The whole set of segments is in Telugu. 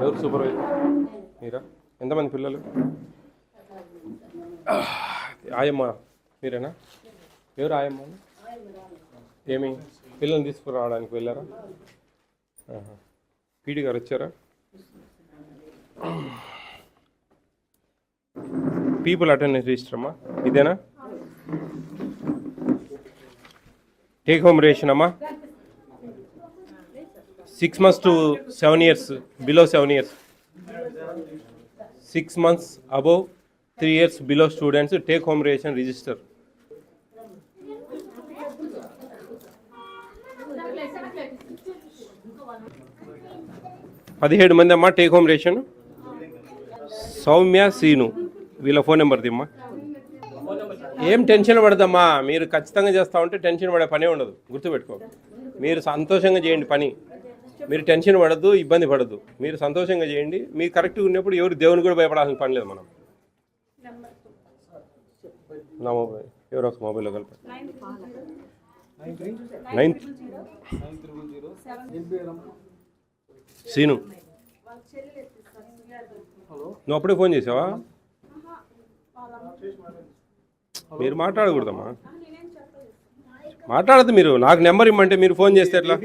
ఎవరు సూపర్వైజర్? మీరా? ఎంతమంది పిల్లలు? ఆయమ్మ మీరేనా? ఎవరు ఆయమ్మ? ఏమి పిల్లల్ని తీసుకురావడానికి వెళ్ళారా? పీడి గారు వచ్చారా? పీపుల్ అటెండెన్స్ రిజిస్టర్ అమ్మా, ఇదేనా? టేక్ హోమ్ రేషన్ అమ్మా, 6 months to 7 years, below 7 years. 6 months above 3 years below students, take home ration register. పదిహేడు మంది అమ్మా take home ration. Soumya, Seenu వీళ్ళ ఫోన్ నెంబర్ దిమ్మా. ఏం టెన్షన్ పడదమ్మా, మీరు ఖచ్చితంగా చేస్తూ ఉంటే టెన్షన్ పడే పనే ఉండదు, గుర్తుపెట్టుకో. మీరు సంతోషంగా చేయండి పని, మీరు టెన్షన్ పడద్దు, ఇబ్బంది పడద్దు, మీరు సంతోషంగా చేయండి. మీరు కరెక్ట్గా ఉన్నప్పుడు ఎవరు దేవుని కూడా భయపడాల్సిన పని లేదు. మనం నా మొబైల్ ఎవరో ఒక మొబైల్లో కలిపి 9 సీను నువ్వు అప్పుడే ఫోన్ చేసావా? మీరు మాట్లాడకూడదమ్మా, మాట్లాడద్దు. మీరు నాకు నెంబర్ ఇమ్మంటే మీరు ఫోన్ చేస్తే ఎట్లా?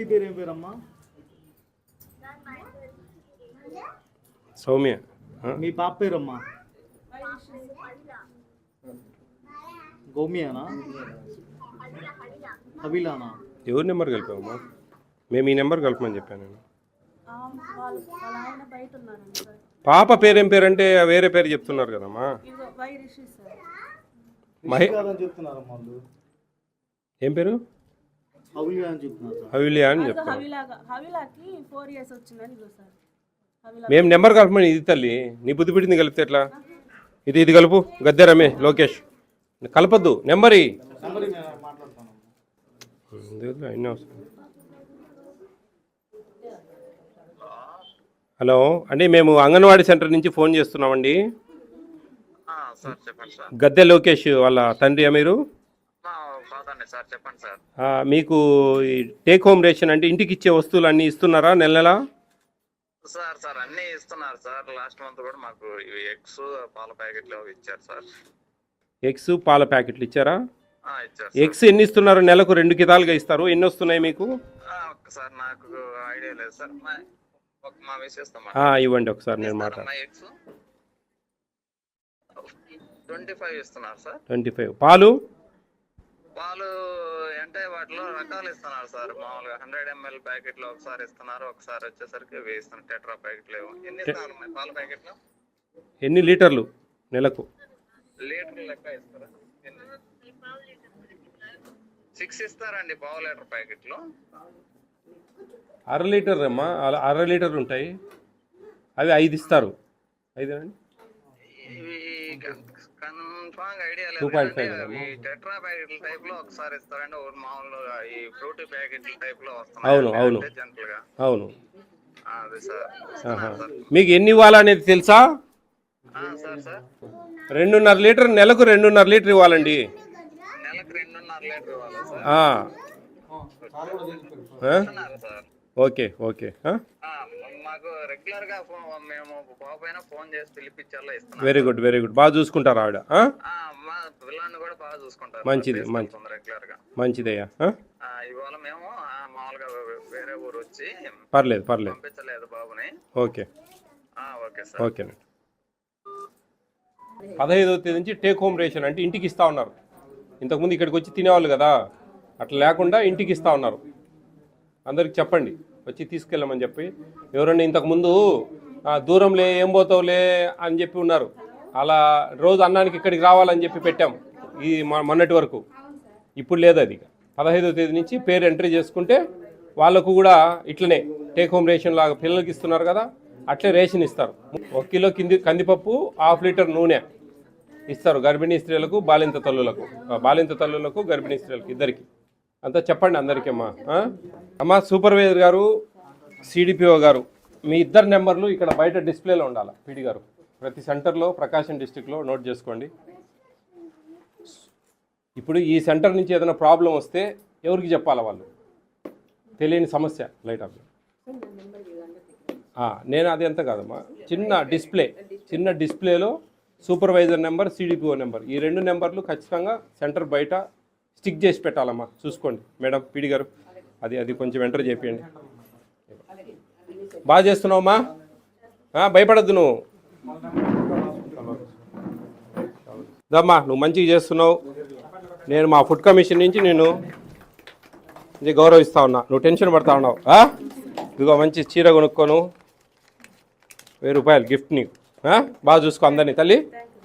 సౌమ్య. మీ పాప పేరమ్మా? గౌమ్యానా? అభిలానా? ఎవరి నెంబర్ కలిపావమ్మా? మేము ఈ నెంబర్ కలపమని చెప్పాను నేను. పాప పేరేం పేరు అంటే వేరే పేరు చెప్తున్నారు కదమ్మా. ఏం పేరు? హవిలియా అని చెప్తాను. మేము నెంబర్ కలపమని ఇది తల్లి, నీ బుద్ధి పెట్టింది కలిపితే ఎట్లా? ఇది కలుపు. గద్దె రమే లోకేష్ కలపద్దు, నెంబర్ హలో అండి, మేము అంగన్వాడీ సెంటర్ నుంచి ఫోన్ చేస్తున్నామండి. గద్దె లోకేష్ వాళ్ళ తండ్రి మీరు? మీకు ఈ టేక్ హోమ్ రేషన్ అంటే ఇంటికి ఇచ్చే వస్తువులు అన్నీ ఇస్తున్నారా నెల నెలా? సార్ అన్నీ ఇస్తున్నారు సార్. లాస్ట్ మంత్ కూడా మాకు ఎగ్స్ పాల ప్యాకెట్లు ఇచ్చారు సార్. ఎగ్స్ పాల ప్యాకెట్లు ఇచ్చారా? ఇచ్చారు. ఎగ్స్ ఎన్ని ఇస్తున్నారు? నెలకు 2 కితాలుగా ఇస్తారు. ఎన్ని వస్తున్నాయి మీకు? సార్ నాకు ఐడియా లేదు సార్. మా మిస్సెస్ ఇవ్వండి ఒకసారి, నేను మాట్లాడు. ఎగ్స్ 25 ఇస్తున్నారు సార్. 25. పాలు అంటే వాటిలో రకాలు ఇస్తున్నారు సార్. మామూలుగా 100 ml ప్యాకెట్లు ఒకసారి ఇస్తున్నారు, ఒకసారి వచ్చేసరికి వేస్తున్నారు టెట్రా ప్యాకెట్లు. ఎన్ని ఇస్తున్నారు పాల ప్యాకెట్లు? ఎన్ని లీటర్లు నెలకు? లీటర్ లెక్క ఇస్తారా? 6 ఇస్తారండి పావు లీటర్ ప్యాకెట్లు. 1/2 లీటర్ అమ్మా, 1/2 లీటర్ ఉంటాయి, అవి 5 ఇస్తారు. 5 అండి, కన్ఫర్మ్ ఐడియా లేదు. టెట్రా ప్యాకెట్ల టైప్ లో ఒకసారి ఇస్తారండి, మామూలుగా ఈ ఫ్రూటీ ప్యాకెట్ల టైప్ లో వస్తున్నాయి. అవును అవును జనరల్ గా. అవును. అదే సార్. మీకు ఎన్ని ఇవ్వాలనేది తెలుసా? సార్ 2.5 లీటర్, నెలకు 2.5 లీటర్ ఇవ్వాలండి. నెలకు 2.5 లీటర్ ఇవ్వాలి సార్. Okay okay. మాకు రెగ్యులర్ గా మేము బాబైనా ఫోన్ చేసి పిలిపించాలో ఇస్తున్నాం. Very good very good. బాగా చూసుకుంటారు ఆవిడ? మా పిల్లల్ని కూడా బాగా చూసుకుంటారు. మంచిది రెగ్యులర్ గా. మంచిదయ్యా. ఇవాళ మేము మామూలుగా వేరే ఊరు వచ్చి పర్లేదు పంపించలేదు బాబుని. Okay okay sir. ఓకేనండి. 15వ తేదీ నుంచి టేక్ హోమ్ రేషన్ అంటే ఇంటికి ఇస్తా ఉన్నారు. ఇంతకుముందు ఇక్కడికి వచ్చి తినేవాళ్ళు కదా, అట్లా లేకుండా ఇంటికి ఇస్తా ఉన్నారు. అందరికి చెప్పండి వచ్చి తీసుకెళ్ళమని చెప్పి. ఎవరన్నా ఇంతకుముందు దూరంలే ఏం పోతావులే అని చెప్పి ఉన్నారు, అలా రోజు అన్నానికి ఇక్కడికి రావాలని చెప్పి పెట్టాం ఈ మొన్నటి వరకు. ఇప్పుడు లేదు అది. 15వ తేదీ నుంచి పేరు ఎంట్రీ చేసుకుంటే వాళ్ళకు కూడా ఇట్లనే టేక్ హోమ్ రేషన్ లాగా పిల్లలకి ఇస్తున్నారు కదా, అట్లే రేషన్ ఇస్తారు. 1 కిలో కందిపప్పు, 1/2 లీటర్ నూనె ఇస్తారు గర్భిణీ స్త్రీలకు, బాలింత తల్లులకు, గర్భిణీ స్త్రీలకు ఇద్దరికి. అంతా చెప్పండి అందరికీ అమ్మా. అమ్మా సూపర్వైజర్ గారు, సిడిపిఓ గారు, మీ ఇద్దరు నెంబర్లు ఇక్కడ బయట డిస్ప్లేలో ఉండాలి. పీడి గారు ప్రతి సెంటర్లో ప్రకాశం డిస్టిక్లో నోట్ చేసుకోండి. ఇప్పుడు ఈ సెంటర్ నుంచి ఏదైనా ప్రాబ్లం వస్తే ఎవరికి చెప్పాలా? వాళ్ళు తెలియని సమస్య లైట్ ఆఫ్ నేను అది ఎంత కాదమ్మా, చిన్న డిస్ప్లేలో సూపర్వైజర్ నెంబర్, సిడిపిఓ నెంబర్, ఈ 2 నెంబర్లు ఖచ్చితంగా సెంటర్ బయట స్టిక్ చేసి పెట్టాలమ్మా. చూసుకోండి మేడం, పీడి గారు, అది కొంచెం ఎంటర్ చేయండి. బాగా చేస్తున్నావమ్మా, భయపడద్దు నువ్వు. దమ్మా, నువ్వు మంచిగా చేస్తున్నావు. నేను మా ఫుడ్ కమిషన్ నుంచి నేను ఇది గౌరవిస్తా ఉన్నా. నువ్వు టెన్షన్ పడతా ఉన్నావు. ఇదిగో మంచి చీర కొనుక్కోను, 1000 రూపాయలు గిఫ్ట్ నీకు. బాగా చూసుకో అందరినీ తల్లి.